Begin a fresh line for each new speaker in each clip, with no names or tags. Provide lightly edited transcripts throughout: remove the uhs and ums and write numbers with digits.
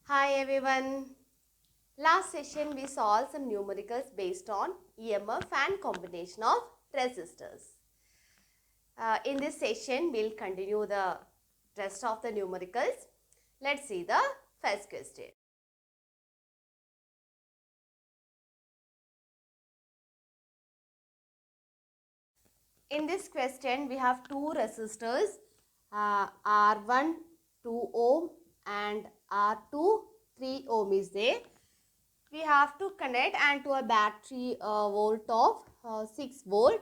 Hi everyone. Last session we solved some numericals based on EMF and combination of resistors. In this session we'll continue the rest of the numericals. Let's see the first question. In this question we have two resistors R1 2 ohm and R2 3 ohm is there. We have to connect and to a battery volt of 6 volt.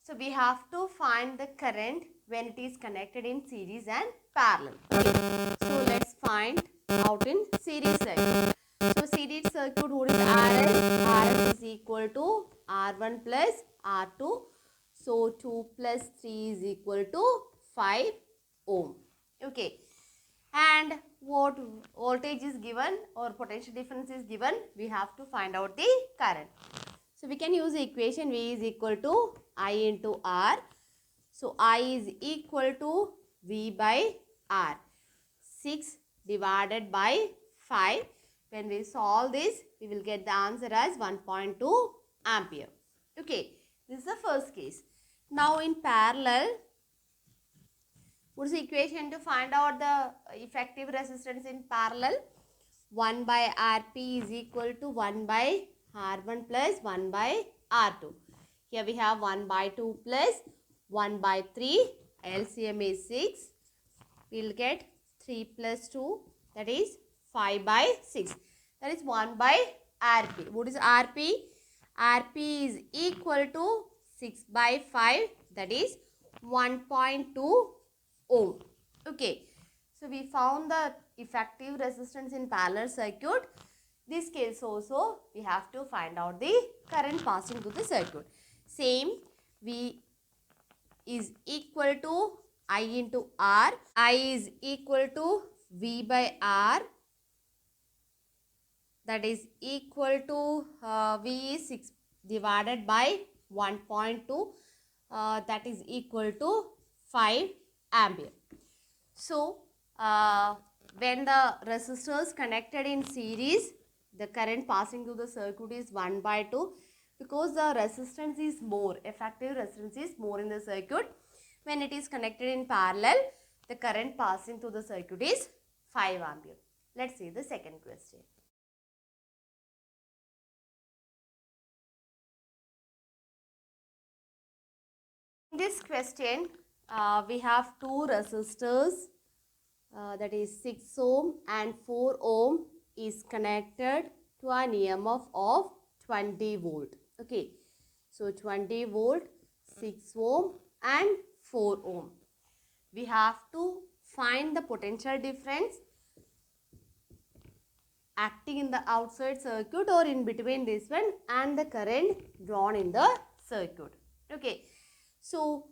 So we have to find the current when it is connected in series and parallel. Okay. So let's find out in series circuit. So series circuit, what is RS? RS is equal to R1 plus R2. So 2 plus 3 is equal to 5 ohm. Okay. And what voltage is given or potential difference is given, we have to find out the current. So we can use the equation V is equal to I into R. So I is equal to V by R. 6 divided by 5. When we solve this, we will get the answer as 1.2 ampere. Okay, this is the first case. Now in parallel, what is the equation to find out the effective resistance in parallel? 1 by Rp is equal to 1 by R1 plus 1 by R2. Here we have 1 by 2 plus 1 by 3. LCM is 6. We will get 3 plus 2, that is 5 by 6. That is 1 by Rp. What is Rp? Rp is equal to 6 by 5, that is 1.2 ohm. Okay. So we found the effective resistance in parallel circuit. This case also we have to find out the current passing through the circuit. Same, V is equal to I into R. I is equal to V by R. That is equal to V is 6 divided by 1.2. That is equal to 5 ampere. So, when the resistors connected in series, the current passing through the circuit is 1 by 2 because the resistance is more, effective resistance is more in the circuit. When it is connected in parallel, the current passing through the circuit is 5 ampere. Let's see the second question. In this question, we have two resistors. That is 6 ohm and 4 ohm is connected to an EMF of 20 volt. Okay. So 20 volt, 6 ohm and 4 ohm. We have to find the potential difference acting in the outside circuit or in between this one and the current drawn in the circuit. Okay. So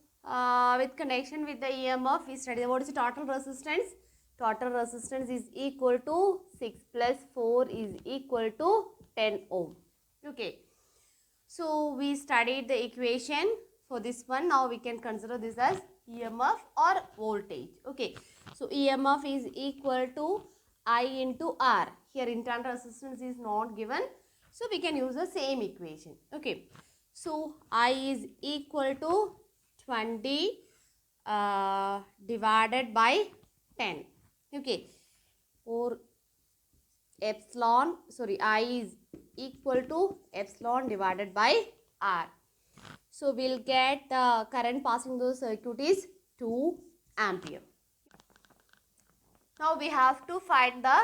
with connection with the EMF, we study what is the total resistance. Total resistance is equal to 6 plus 4 is equal to 10 ohm. Okay. So we studied the equation for this one. Now we can consider this as EMF or voltage. Okay. So EMF is equal to I into R. Here internal resistance is not given. So we can use the same equation. Okay. So I is equal to 20 divided by 10. Okay. Or epsilon, I is equal to epsilon divided by R. So we'll get the current passing through the circuit is 2 ampere. Now we have to find the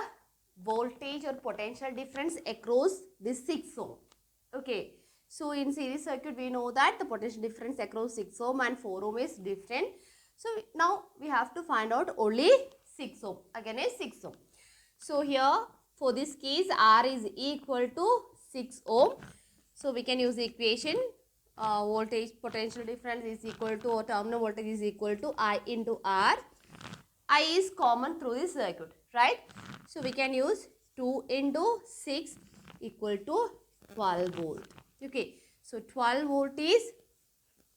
voltage or potential difference across this 6 ohm. Okay. So in series circuit we know that the potential difference across 6 ohm and 4 ohm is different. So now we have to find out only 6 ohm. Again is 6 ohm. So here for this case R is equal to 6 ohm. So we can use the equation voltage potential difference is equal to or terminal voltage is equal to I into R. I is common through this circuit, right? So we can use 2 into 6 equal to 12 volt. Okay. So 12 volt is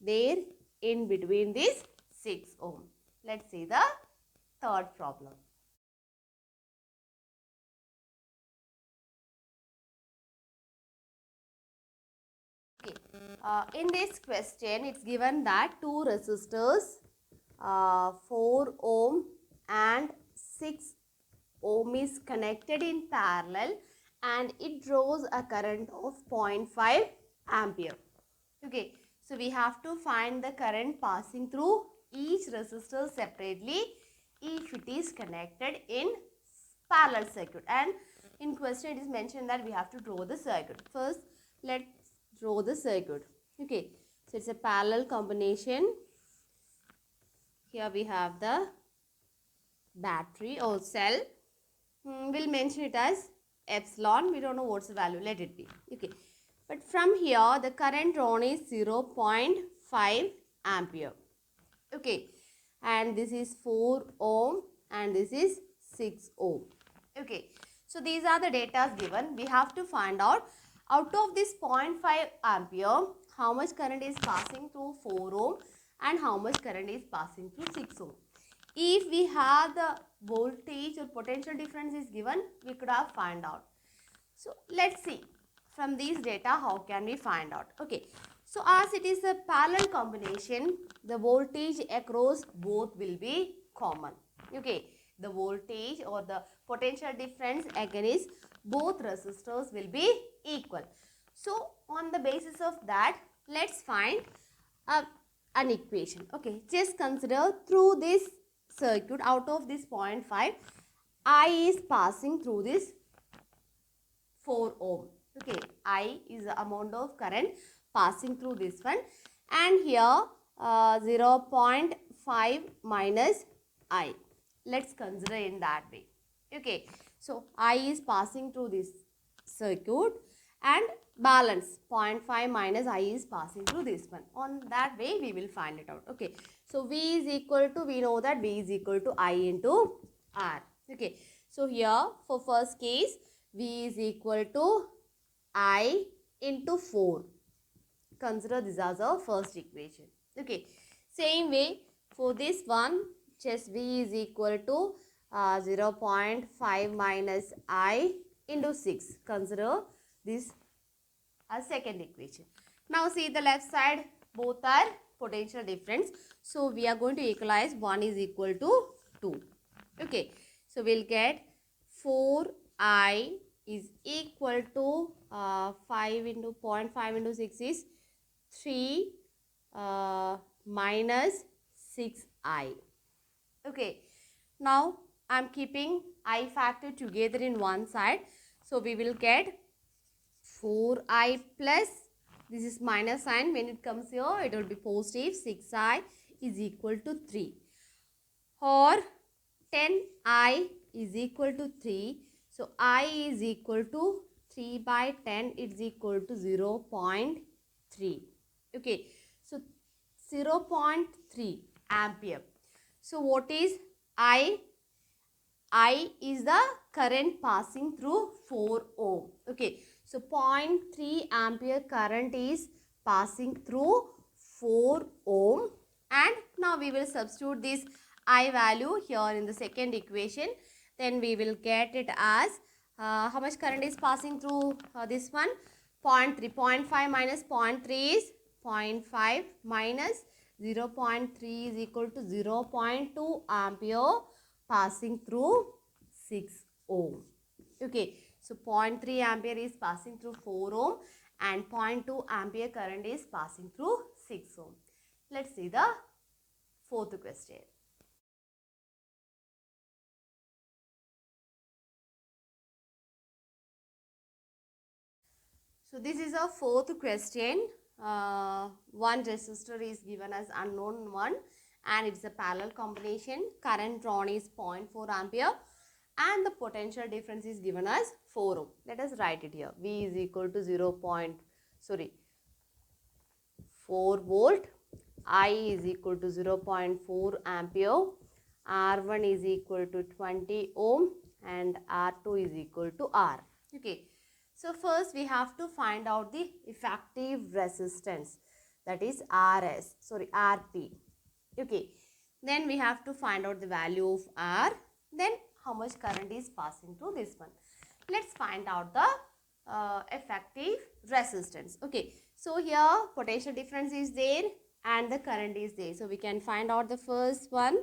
there in between this 6 ohm. Let's see the third problem. Okay. In this question, it's given that two resistors, 4 ohm and 6 ohm is connected in parallel and it draws a current of 0.5 ampere. Okay. So, we have to find the current passing through each resistor separately if it is connected in parallel circuit, and in question it is mentioned that we have to draw the circuit. First, let's draw the circuit. Okay, so it's a parallel combination. Here we have the battery or cell. We'll mention it as epsilon. We don't know what's the value. Let it be. Okay, but from here the current drawn is 0.5 ampere. Okay, and this is 4 ohm and this is 6 ohm. Okay, so these are the data given. We have to find out of this 0.5 ampere how much current is passing through 4 ohm and how much current is passing through 6 ohm. If we have the voltage or potential difference is given, we could have find out. So let's see from these data how can we find out. Okay, so as it is a parallel combination, the voltage across both will be common. Okay, the voltage or the potential difference against both resistors will be equal. So on the basis of that, let's find an equation. Okay, just consider through this circuit, out of this 0.5, I is passing through this 4 ohm. Okay, I is the amount of current passing through this one, and here 0.5 minus I. Let's consider in that way. Okay, so I is passing through this circuit and balance 0.5 minus I is passing through this one. On that way we will find it out. Okay, so V is equal to, we know that V is equal to I into R. Okay, so here for first case V is equal to I into 4. Consider this as our first equation. Okay, same way for this one, just V is equal to 0.5 minus I into 6. Consider this as second equation. Now see the left side, both are potential difference. So we are going to equalize, 1 is equal to 2. Okay, so we'll get 4I is equal to 5 into 0.5 into 6 is 3 minus 6I. Okay, now I am keeping I factor together in one side. So we will get 4I plus, this is minus sign, when it comes here it will be positive, 6I is equal to 3, or 10I is equal to 3. So I is equal to 3 by 10, it's equal to 0.3. Okay, so 0.3 ampere. So what is I? I is the current passing through 4 ohm. Okay, so 0.3 ampere current is passing through 4 ohm, and now we will substitute this I value here in the second equation. Then we will get it as how much current is passing through this one? 0.3. 0.5 minus 0.3 is 0.5 minus 0.3 is equal to 0.2 ampere passing through 6 ohm. Okay, so 0.3 ampere is passing through 4 ohm and 0.2 ampere current is passing through 6 ohm. Let's see the fourth question. So this is our fourth question. One resistor is given as unknown one and it's a parallel combination. Current drawn is 0.4 ampere and the potential difference is given as 4 ohm. Let us write it here. V is equal to 4 volt. I is equal to 0.4 ampere. R1 is equal to 20 ohm and R2 is equal to R. Okay. So first we have to find out the effective resistance, that is RP. Okay. Then we have to find out the value of R. Then how much current is passing through this one. Let's find out the effective resistance. Okay. So here potential difference is there and the current is there. So we can find out the first one.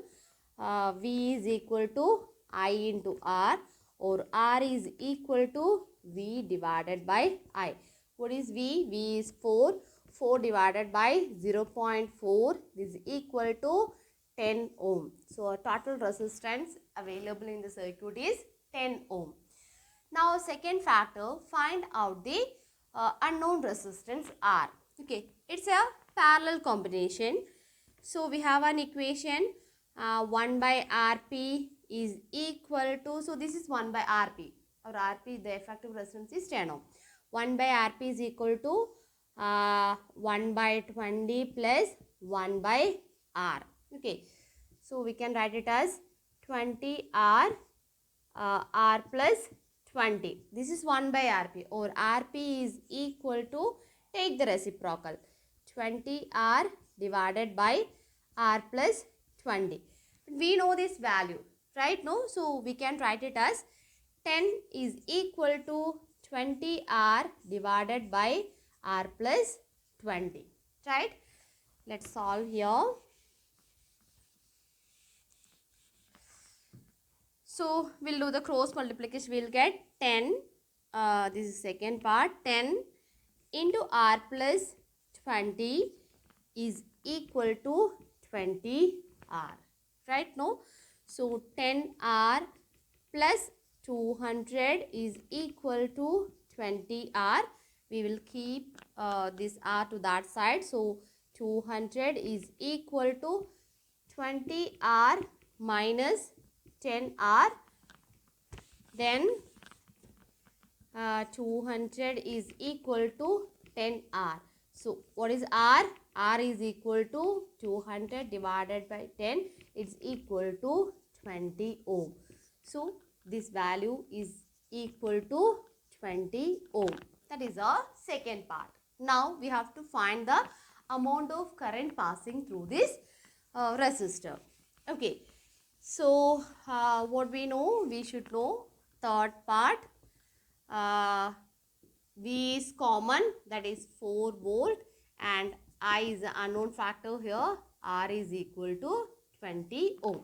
V is equal to I into R, or R is equal to V divided by I. What is V? V is 4. 4 divided by 0.4 is equal to 10 ohm. So our total resistance available in the circuit is 10 ohm. Now second factor, find out the unknown resistance R. Okay, it's a parallel combination. So we have an equation, 1 by Rp is equal to, so this is 1 by Rp. Our Rp, the effective resistance is 10 ohm. 1 by Rp is equal to 1 by 20 plus 1 by R. Okay, so we can write it as 20 R plus 20. This is 1 by Rp, or Rp is equal to, take the reciprocal, 20 R divided by R plus 20. We know this value, right? No? So we can write it as 10 is equal to 20 R divided by R plus 20, right? Let's solve here. So we'll do the cross multiplication. We'll get 10. This is second part. 10 into R plus 20 is equal to 20 R. Right? No? So 10 R plus 200 is equal to 20 R. We will keep this R to that side. So 200 is equal to 20 R minus 10 R. Then 200 is equal to 10 R. So what is R? R is equal to 200 divided by 10. It's equal to 20 ohm. So this value is equal to 20 ohm. That is our second part. Now we have to find the amount of current passing through this resistor. Okay. So what we know? We should know third part. V is common, that is 4 volt, and I is the unknown factor here. R is equal to 20 ohm.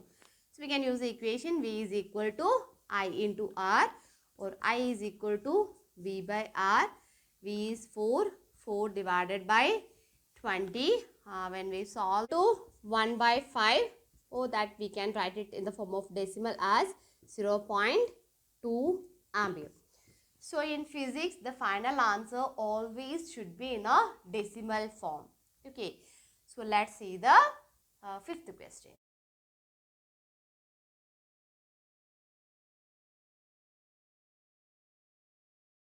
So we can use the equation V is equal to I into R, or I is equal to V by R. V is 4. 4 divided by 20. When we solve to 1 by 5, that we can write it in the form of decimal as 0.2 ampere. So in physics, the final answer always should be in a decimal form. Okay. So let's see the fifth question.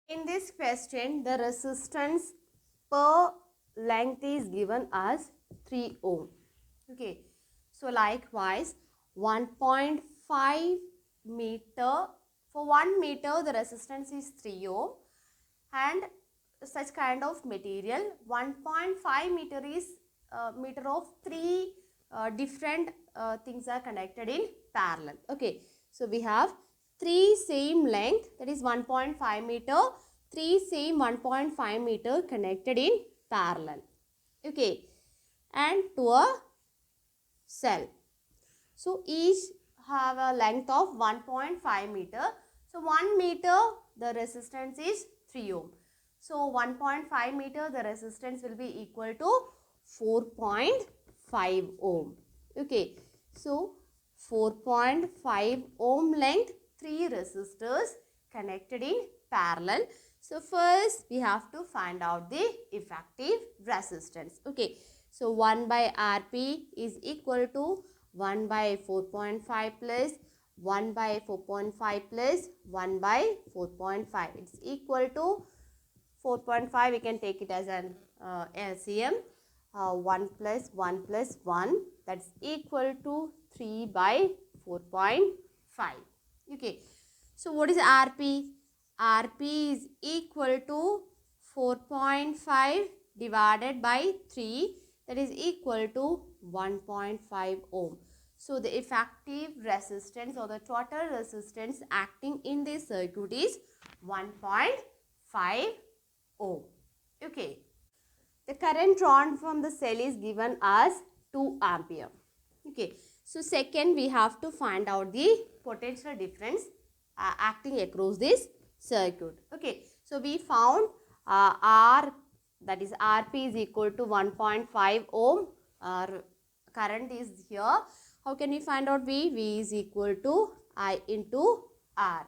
In this question, the resistance per length is given as 3 ohm. Okay. So likewise, 1.5 meter, for 1 meter the resistance is 3 ohm, and such kind of material, 1.5 meter is meter of 3 different things are connected in parallel. Okay. So we have 3 same length, that is 1.5 meter, 3 same 1.5 meter connected in parallel. Okay. And to a cell. So each have a length of 1.5 meter. So 1 meter the resistance is 3 ohm. So 1.5 meter the resistance will be equal to 4.5 ohm. Okay. So 4.5 ohm length, 3 resistors connected in parallel. So first we have to find out the effective resistance. Okay. So 1 by Rp is equal to 1 by 4.5 plus 1 by 4.5 plus 1 by 4.5. It's equal to 4.5. We can take it as an LCM. 1 plus 1 plus 1. That's equal to 3 by 4.5. Okay. So what is Rp? Rp is equal to 4.5 divided by 3. That is equal to 1.5 ohm. So the effective resistance or the total resistance acting in this circuit is 1.5 ohm. Okay. The current drawn from the cell is given as 2 ampere. Okay. So second, we have to find out the potential difference acting across this circuit. Okay. So we found R, that is Rp is equal to 1.5 ohm. Our current is here. How can we find out V? V is equal to I into R.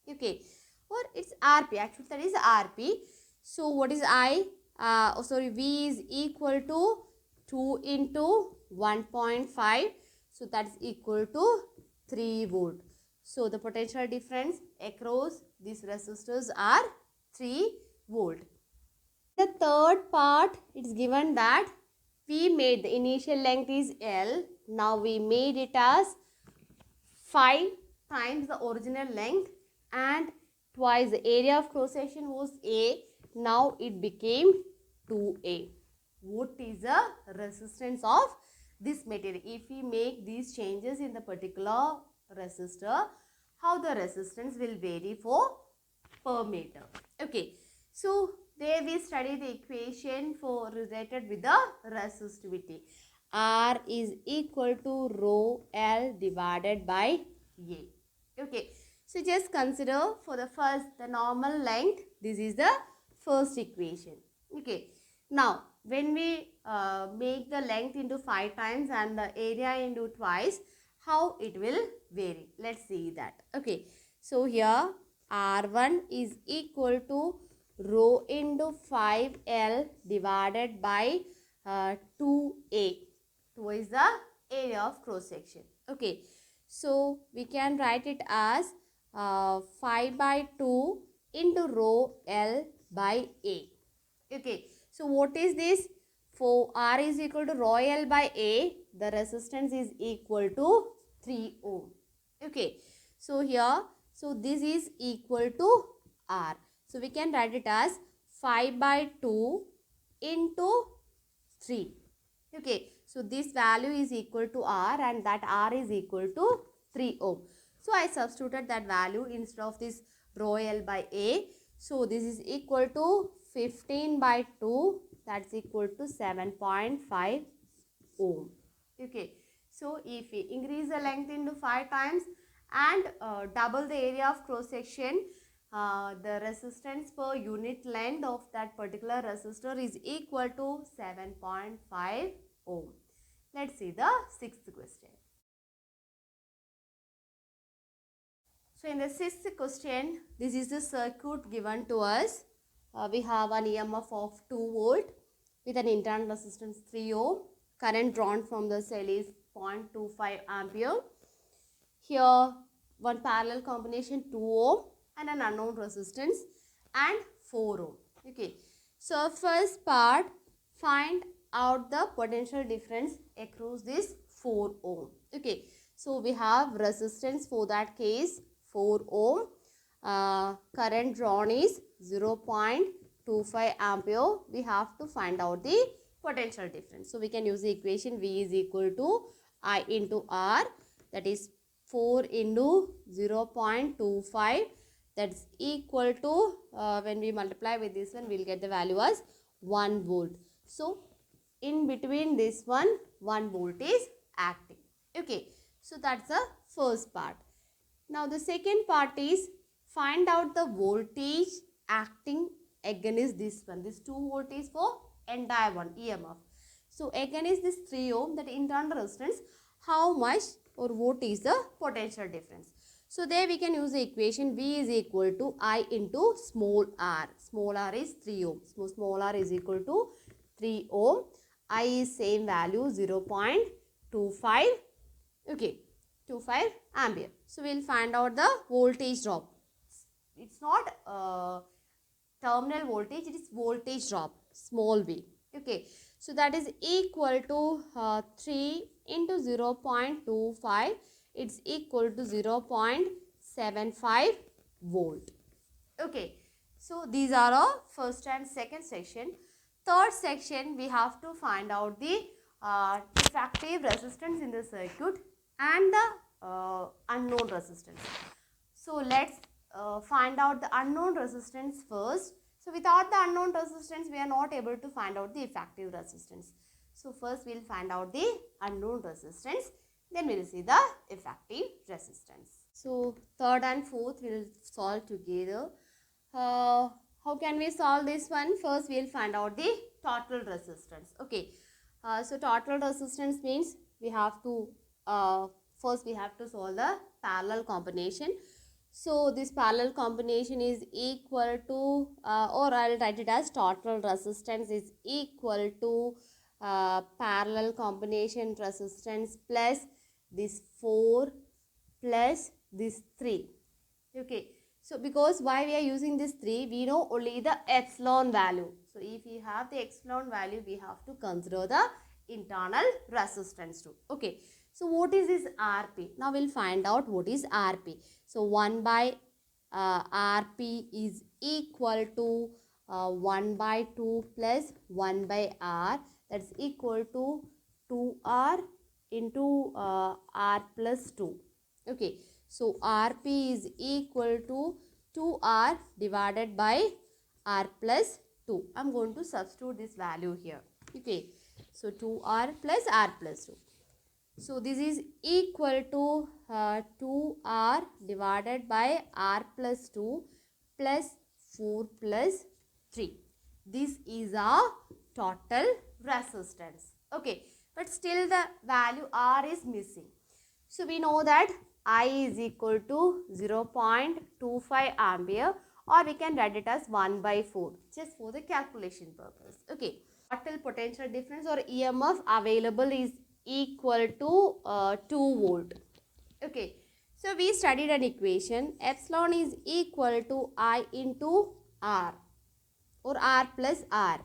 Okay. Or it's Rp. Actually, that is Rp. So what is I? V is equal to 2 into 1.5. So that is equal to 3 volt. So the potential difference across these resistors are 3 volt. The third part, it's given that we made the initial length is L. Now we made it as 5 times the original length and twice the area of cross section was A. Now it became 2A. What is the resistance of this material? If we make these changes in the particular resistor, how the resistance will vary for per meter. Okay. So there we study the equation for related with the resistivity. R is equal to rho L divided by A. Okay. So just consider for the first the normal length. This is the first equation. Okay. Now when we make the length into 5 times and the area into twice, how it will vary? Let's see that. Okay. So here R1 is equal to rho into 5L divided by 2A. 2 is the area of cross section. Okay. So we can write it as 5 by 2 into rho L by A. Okay. So what is this? For R is equal to rho L by A, the resistance is equal to 3 ohm. Okay. So here, so this is equal to R. So we can write it as 5 by 2 into 3. Okay. So this value is equal to R and that R is equal to 3 ohm. So I substituted that value instead of this rho L by A. So this is equal to 15 by 2, that's equal to 7.5 ohm. Okay. So if we increase the length into 5 times and double the area of cross section, the resistance per unit length of that particular resistor is equal to 7.5 ohm. Let's see the sixth question. So in the sixth question, this is the circuit given to us. We have an EMF of 2 volt with an internal resistance 3 ohm. Current drawn from the cell is 0.25 ampere. Here one parallel combination 2 ohm and an unknown resistance and 4 ohm. Okay. So first part, find out the potential difference across this 4 ohm. Okay. So we have resistance for that case 4 ohm. Current drawn is 0.25 ampere. We have to find out the potential difference. So we can use the equation V is equal to I into R, that is 4 into 0.25, that's equal to when we multiply with this one, we will get the value as 1 volt. So in between this one volt is acting. Okay. So that's the first part. Now the second part is find out the voltage acting against this one. This 2 volt is for entire one EMF. So against this 3 ohm, that internal resistance, how much or what is the potential difference? So there we can use the equation V is equal to I into small r. Small r is 3 ohm. Small r is equal to 3 ohm. I is same value 0.25. Okay. 25 ampere. So we will find out the voltage drop. It's not terminal voltage, it is voltage drop, small v. Okay. So that is equal to 3 into 0.25. It's equal to 0.75 volt. Okay. So these are our first and second section. Third section, we have to find out the effective resistance in the circuit and the unknown resistance. So let's find out the unknown resistance first. So without the unknown resistance, we are not able to find out the effective resistance. So first we will find out the unknown resistance, then we will see the effective resistance. So third and fourth we will solve together. How can we solve this one? First we will find out the total resistance. Okay. So total resistance means we have to first we have to solve the parallel combination. So this parallel combination is equal to or I'll write it as total resistance is equal to parallel combination resistance plus this 4 plus this 3. Okay. So because why we are using this 3, we know only the epsilon value. So if we have the epsilon value, we have to consider the internal resistance too. Okay. So what is this Rp? Now we'll find out what is Rp. So 1 by Rp is equal to 1 by 2 plus 1 by R. That's equal to 2R into R plus 2. Okay. So Rp is equal to 2R divided by R plus 2. I'm going to substitute this value here. Okay. So 2R plus R plus 2. So this is equal to 2R divided by R plus 2 plus 4 plus 3. This is our total resistance. Okay. But still the value R is missing. So we know that I is equal to 0.25 ampere, or we can write it as 1 by 4 just for the calculation purpose. Okay. Total potential difference or EMF available is equal to 2 volt. Okay. So we studied an equation. Epsilon is equal to I into R or R plus R.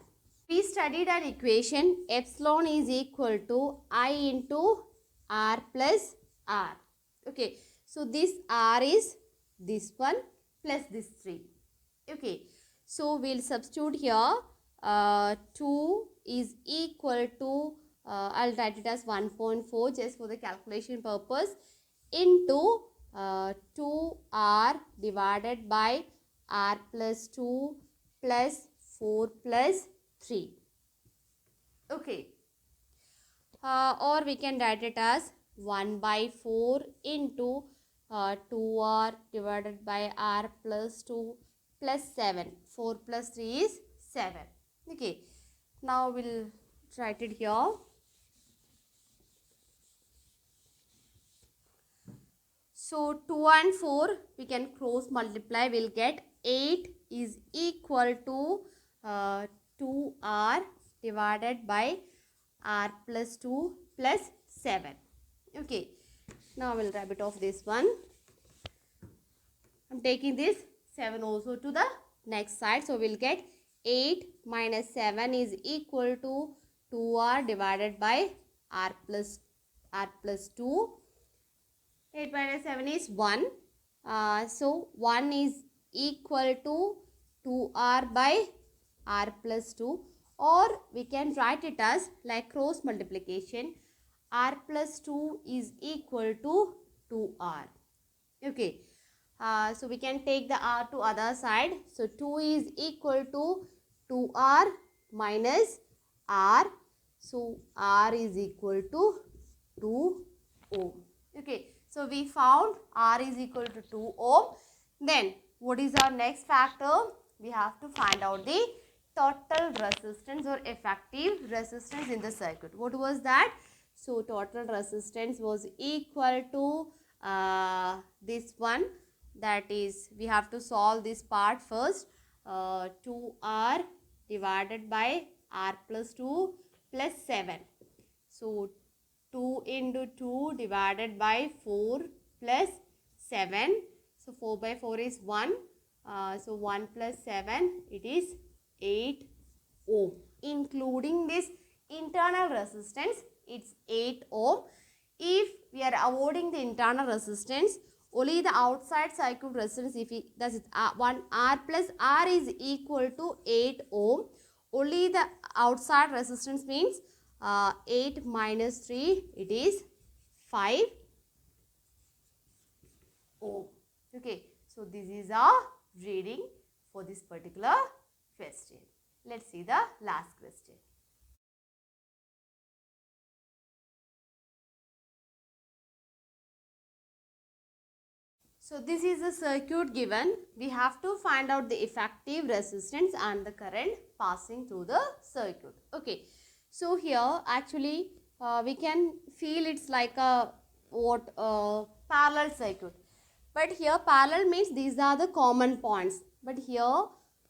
We studied an equation. Epsilon is equal to I into R plus R. Okay. So this R is this one plus this 3. Okay. So we'll substitute here 2 is equal to I'll write it as 1.4 just for the calculation purpose into 2R divided by R plus 2 plus 4 plus 3. Okay. Or we can write it as 1 by 4 into 2R divided by R plus 2 plus 7. 4 plus 3 is 7. Okay. Now we'll write it here. So 2 and 4 we can cross multiply. We'll get 8 is equal to 2R divided by R plus 2 plus 7. Okay. Now we'll wrap it off this one. I'm taking this 7 also to the next side. So we'll get 8 minus 7 is equal to 2R divided by R plus 2. 8 minus 7 is 1. So 1 is equal to 2R by R plus 2, or we can write it as like cross multiplication. R plus 2 is equal to 2R. Okay. So we can take the R to other side. So 2 is equal to 2R minus R. So R is equal to 2 ohm. Okay. So we found R is equal to 2 ohm. Then what is our next factor? We have to find out the total resistance or effective resistance in the circuit. What was that? So total resistance was equal to this one. That is, we have to solve this part first. 2R divided by R plus 2 plus 7. So 2 into 2 divided by 4 plus 7. So 4 by 4 is 1. So 1 plus 7, it is 8 ohm. Including this internal resistance, it's 8 ohm. If we are avoiding the internal resistance, only the outside circuit resistance, if we, that is 1 R plus R is equal to 8 ohm. Only the outside resistance means 8 minus 3, it is 5 ohm. Okay. So this is our reading for this particular question. Let's see the last question. So this is the circuit given. We have to find out the effective resistance and the current passing through the circuit. Okay. So here actually we can feel it's like a parallel circuit. But here parallel means these are the common points. But here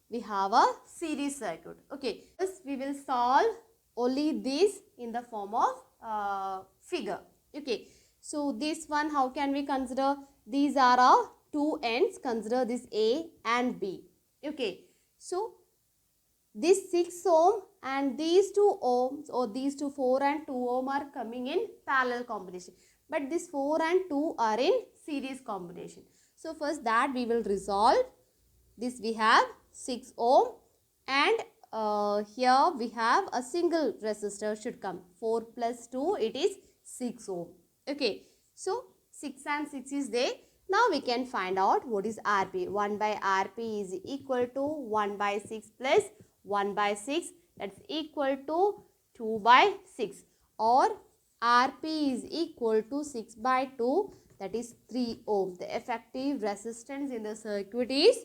we have a series circuit. Okay. First we will solve only this in the form of figure. Okay. So this one, how can we consider? These are our two ends. Consider this A and B. Okay. So this 6 ohm and these 2 ohms, or these 4 and 2 ohm are coming in parallel combination. But this 4 and 2 are in series combination. So first that we will resolve. This we have 6 ohm, and here we have a single resistor should come. 4 plus 2, it is 6 ohm. Okay. So 6 and 6 is there. Now we can find out what is Rp. 1 by Rp is equal to 1 by 6 plus 1 by 6, that's equal to 2 by 6, or Rp is equal to 6 by 2, that is 3 ohm. The effective resistance in the circuit is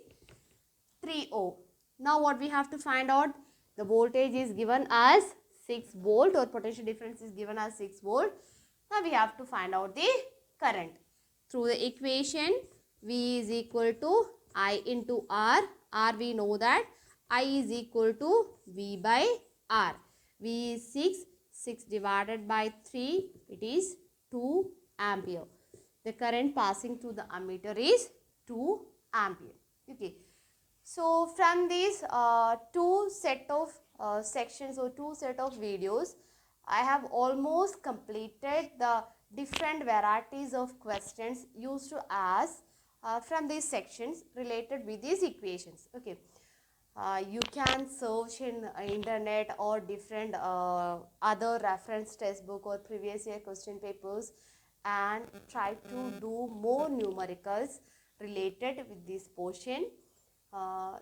3 ohm. Now what we have to find out? The voltage is given as 6 volt, or potential difference is given as 6 volt. Now we have to find out the current. Through the equation, V is equal to I into R. R we know that I is equal to V by R. V is 6. 6 divided by 3, it is 2 ampere. The current passing through the ammeter is 2 ampere. Okay. So from these two set of sections or two set of videos, I have almost completed the different varieties of questions used to ask from these sections related with these equations. Okay. You can search in internet or different other reference textbook or previous year question papers and try to do more numericals related with this portion.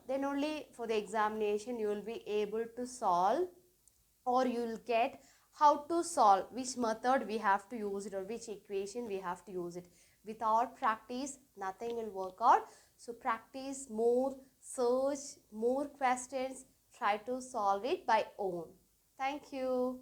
Then only for the examination you will be able to solve, or you will get how to solve, which method we have to use it, or which equation we have to use it. Without practice, nothing will work out. So practice more, search more questions, try to solve it by own. Thank you.